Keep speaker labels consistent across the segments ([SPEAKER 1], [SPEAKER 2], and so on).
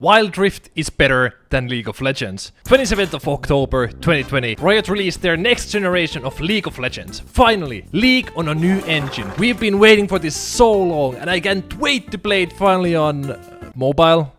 [SPEAKER 1] Wild Rift is better than League of Legends. 27th of October 2020, Riot released their next generation of League of Legends. Finally, League on a new engine. We've been waiting for this so long and I can't wait to play it finally on mobile.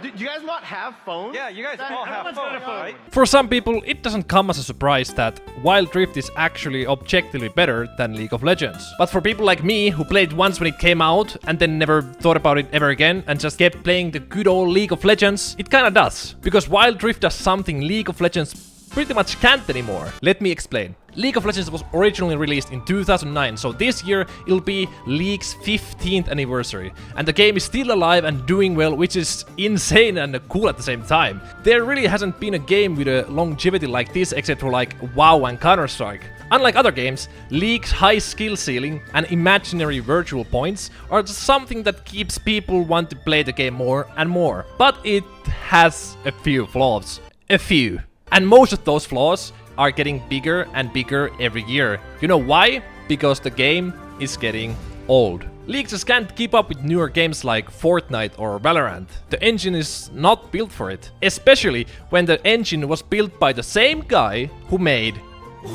[SPEAKER 2] Do you guys not have phones?
[SPEAKER 3] Yeah, you guys all have phones, right?
[SPEAKER 1] For some people, it doesn't come as a surprise that Wild Rift is actually objectively better than League of Legends. But for people like me, who played once when it came out and then never thought about it ever again and just kept playing the good old League of Legends, it kinda does. Because Wild Rift does something League of Legends pretty much can't anymore. Let me explain. League of Legends was originally released in 2009, so this year it'll be League's 15th anniversary. And the game is still alive and doing well, which is insane and cool at the same time. There really hasn't been a game with a longevity like this except for like WoW and Counter-Strike. Unlike other games, League's high skill ceiling and imaginary virtual points are just something that keeps people want to play the game more and more. But it has a few flaws. A few. And most of those flaws are getting bigger and bigger every year. You know why? Because the game is getting old. League just can't keep up with newer games like Fortnite or Valorant. The engine is not built for it. Especially when the engine was built by the same guy who made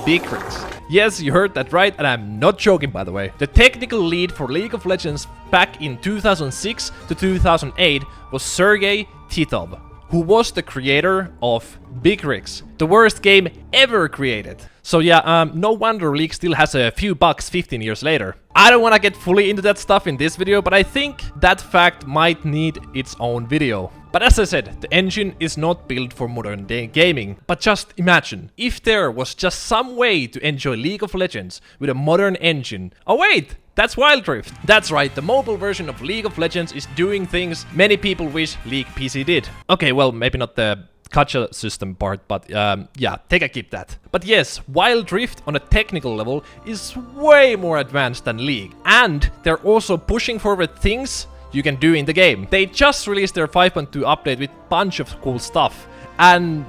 [SPEAKER 1] Big Rigs. Yes, you heard that right, and I'm not joking by the way. The technical lead for League of Legends back in 2006 to 2008 was Sergey Titov, who was the creator of Big Rigs, the worst game ever created. So yeah, no wonder League still has a few bugs 15 years later. I don't wanna get fully into that stuff in this video, but I think that fact might need its own video. But as I said, the engine is not built for modern day gaming. But just imagine, if there was just some way to enjoy League of Legends with a modern engine. Oh wait! That's Wild Rift. That's right, the mobile version of League of Legends is doing things many people wish League PC did. Okay, well, maybe not the gacha system part, but yeah, take a keep that. But yes, Wild Rift on a technical level is way more advanced than League. And they're also pushing forward things you can do in the game. They just released their 5.2 update with a bunch of cool stuff. And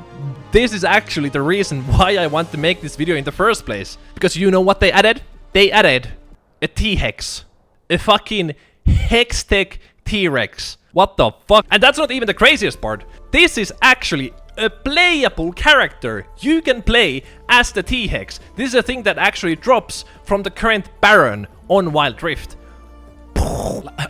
[SPEAKER 1] this is actually the reason why I want to make this video in the first place. Because you know what they added? They added a T-Hex. A fucking Hextech T-Rex. What the fuck? And that's not even the craziest part. This is actually a playable character. You can play as the T-Hex. This is a thing that actually drops from the current Baron on Wild Rift.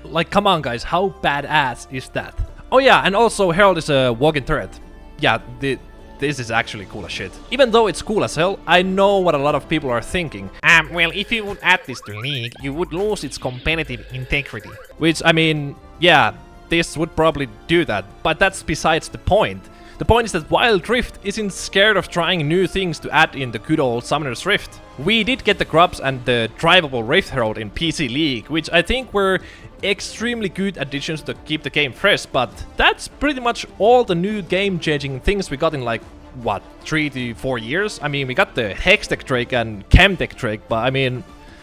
[SPEAKER 1] Like, come on guys, how badass is that? Oh yeah, and also Herald is a walking turret. Yeah, this is actually cool as shit. Even though it's cool as hell, I know what a lot of people are thinking. Well, if you would add this to League, you would lose its competitive integrity. Which, I mean, yeah, this would probably do that, but that's besides the point. The point is that Wild Rift isn't scared of trying new things to add in the good old Summoner's Rift. We did get the Grubs and the drivable Rift Herald in PC League, which I think were extremely good additions to keep the game fresh, but that's pretty much all the new game-changing things we got in like, what, 3 to 4 years? I mean, we got the Hextech Drake and Chemtech Drake, but I mean,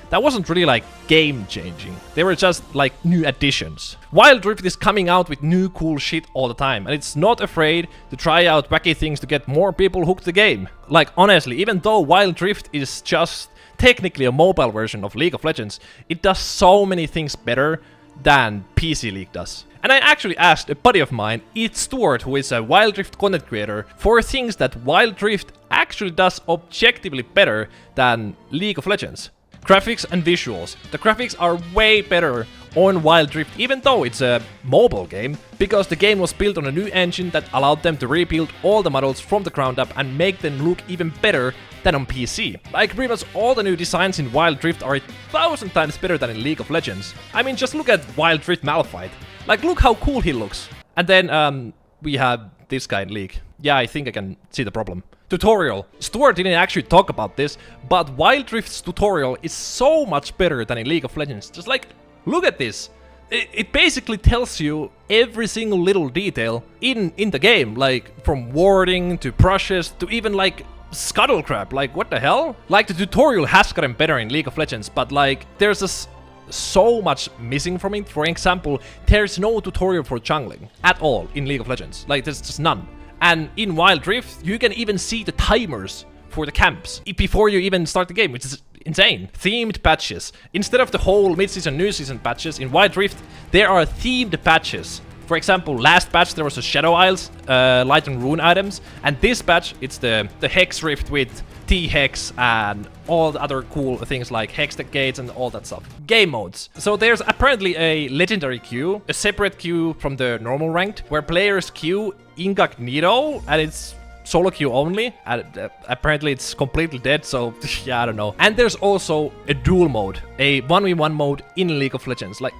[SPEAKER 1] that wasn't really like game-changing. They were just like new additions. Wild Rift is coming out with new cool shit all the time, and it's not afraid to try out wacky things to get more people hooked to the game. Like honestly, even though Wild Rift is just technically a mobile version of League of Legends, it does so many things better than PC League does. And I actually asked a buddy of mine, Stewart, who is a Wild Rift content creator, for things that Wild Rift actually does objectively better than League of Legends. Graphics and visuals. The graphics are way better on Wild Rift, even though it's a mobile game, because the game was built on a new engine that allowed them to rebuild all the models from the ground up and make them look even better than on PC. Like pretty much all the new designs in Wild Rift are 1,000 times better than in League of Legends. I mean, just look at Wild Rift Malphite. Like, look how cool he looks. And then we have this guy in League. Yeah, I think I can see the problem. Tutorial. Stuart didn't actually talk about this, but Wild Rift's tutorial is so much better than in League of Legends. Just like, look at this. It basically tells you every single little detail in the game, like from warding to brushes to even like scuttle crab. Like, what the hell? Like, the tutorial has gotten better in League of Legends, but like, there's so much missing from it. For example, there's no tutorial for jungling at all in League of Legends. Like, there's just none. And in Wild Rift, you can even see the timers for the camps before you even start the game, which is insane. Themed patches. Instead of the whole mid-season, new season patches, in Wild Rift, there are themed patches For example, last patch there was a Shadow Isles, Light and Rune items, and this patch it's the Hex Rift with T-Hex and all the other cool things like Hextech Gates and all that stuff. Game modes. So there's apparently a legendary queue, a separate queue from the normal ranked, where players queue incognito, and it's solo queue only, and apparently it's completely dead, so yeah, I don't know. And there's also a duel mode, a 1v1 mode in League of Legends. Like,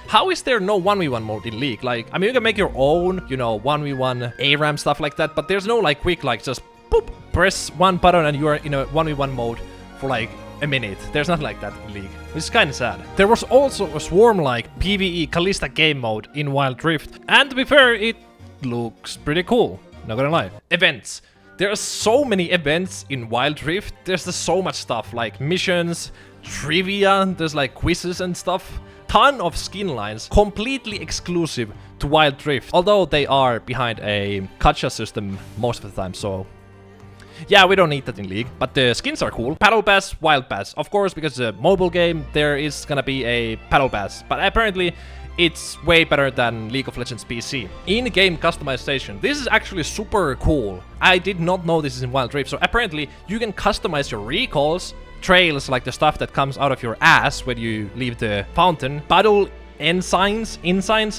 [SPEAKER 1] how is there no 1v1 mode in League? Like, I mean, you can make your own, you know, 1v1 ARAM stuff like that, but there's no like quick, like just boop, press one button and you are in a 1v1 mode for like a minute. There's nothing like that in League, which is kind of sad. There was also a Swarm-like PvE Kalista game mode in Wild Rift, and to be fair, it looks pretty cool, not gonna lie. Events. There are so many events in Wild Rift. There's just so much stuff, like missions, trivia, there's like quizzes and stuff. Ton of skin lines, completely exclusive to Wild Rift, although they are behind a gacha system most of the time, so yeah, we don't need that in League, but the skins are cool. Battle Pass, Wild Pass. Of course, because it's a mobile game, there is gonna be a Battle Pass, but apparently it's way better than League of Legends PC. In-game customization. This is actually super cool. I did not know this is in Wild Rift, so apparently you can customize your recalls, trails, like the stuff that comes out of your ass when you leave the fountain, battle ensigns,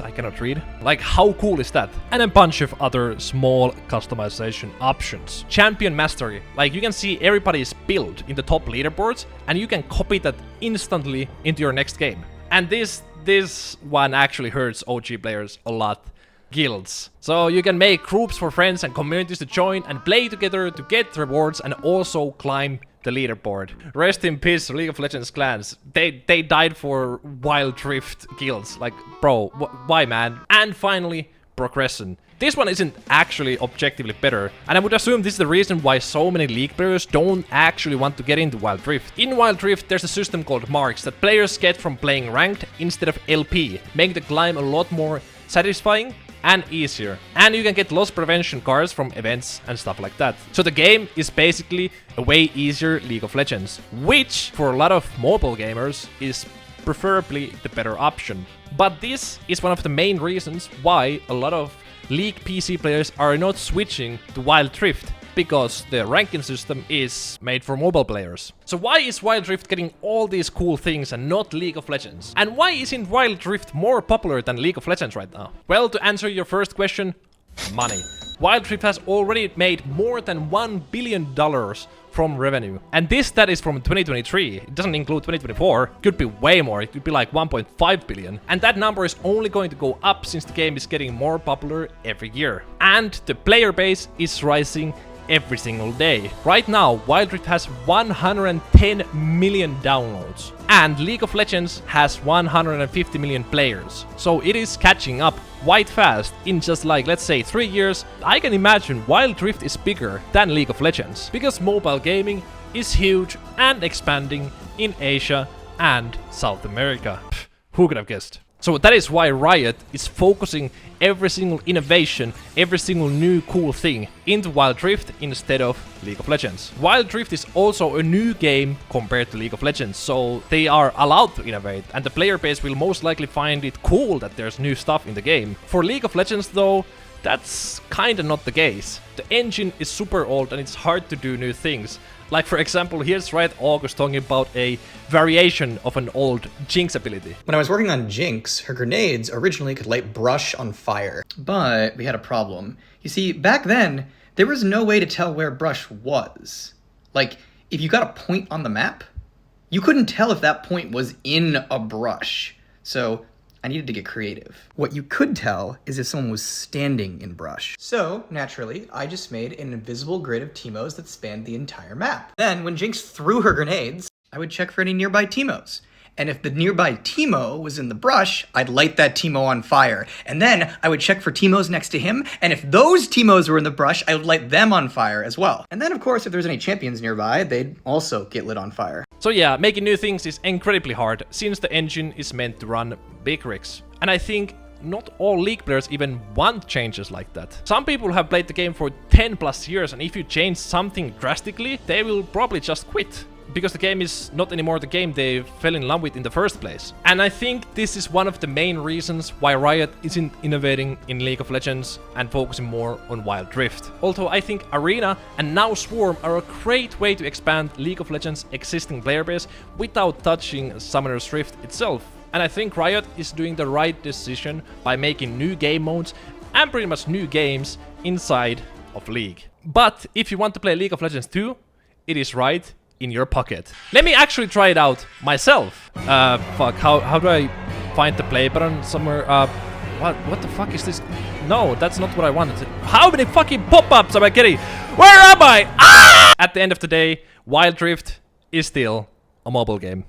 [SPEAKER 1] I cannot read. Like, how cool is that? And a bunch of other small customization options. Champion mastery. Like, you can see everybody's build in the top leaderboards, and you can copy that instantly into your next game. And this one actually hurts OG players a lot. Guilds. So you can make groups for friends and communities to join and play together to get rewards and also climb the leaderboard. Rest in peace, League of Legends clans. They died for Wild Rift guilds. Like, bro, why, man? And finally, progression. This one isn't actually objectively better, and I would assume this is the reason why so many League players don't actually want to get into Wild Rift. In Wild Rift, there's a system called marks that players get from playing ranked instead of LP, making the climb a lot more satisfying and easier. And you can get loss prevention cards from events and stuff like that. So the game is basically a way easier League of Legends, which for a lot of mobile gamers is preferably the better option. But this is one of the main reasons why a lot of League PC players are not switching to Wild Rift, because the ranking system is made for mobile players. So why is Wild Rift getting all these cool things and not League of Legends? And why isn't Wild Rift more popular than League of Legends right now? Well, to answer your first question, money. Wild Rift has already made more than $1 billion from revenue. And this stat is from 2023. It doesn't include 2024. Could be way more. It could be like 1.5 billion. And that number is only going to go up since the game is getting more popular every year. And the player base is rising every single day. Right now, Wild Rift has 110 million downloads, and League of Legends has 150 million players. So it is catching up quite fast in just like, let's say, 3 years. I can imagine Wild Rift is bigger than League of Legends, because mobile gaming is huge and expanding in Asia and South America. Pff, who could have guessed? So that is why Riot is focusing every single innovation, every single new cool thing into Wild Rift instead of League of Legends. Wild Rift is also a new game compared to League of Legends, so they are allowed to innovate, and the player base will most likely find it cool that there's new stuff in the game. For League of Legends though, that's kinda not the case. The engine is super old and it's hard to do new things. Like, for example, here's Riot August talking about a variation of an old Jinx ability.
[SPEAKER 4] When I was working on Jinx, her grenades originally could light brush on fire. But we had a problem. You see, back then, there was no way to tell where brush was. Like, if you got a point on the map, you couldn't tell if that point was in a brush. So I needed to get creative. What you could tell is if someone was standing in brush. So, naturally, I just made an invisible grid of Teemos that spanned the entire map. Then, when Jinx threw her grenades, I would check for any nearby Teemos. And if the nearby Teemo was in the brush, I'd light that Teemo on fire. And then I would check for Teemos next to him, and if those Teemos were in the brush, I would light them on fire as well. And then, of course, if there's any champions nearby, they'd also get lit on fire.
[SPEAKER 1] So yeah, making new things is incredibly hard, since the engine is meant to run big rigs. And I think not all League players even want changes like that. Some people have played the game for 10 plus years, and if you change something drastically, they will probably just quit. because the game is not anymore the game they fell in love with in the first place. And I think this is one of the main reasons why Riot isn't innovating in League of Legends and focusing more on Wild Rift. Although I think Arena and now Swarm are a great way to expand League of Legends' existing player base without touching Summoner's Rift itself. And I think Riot is doing the right decision by making new game modes and pretty much new games inside of League. But if you want to play League of Legends 2, it is right in your pocket. Let me actually try it out myself. Fuck, how do I find the play button somewhere? What the fuck is this? No, that's not what I wanted. How many fucking pop-ups am I getting? Where am I? Ah! At the end of the day, Wild Rift is still a mobile game.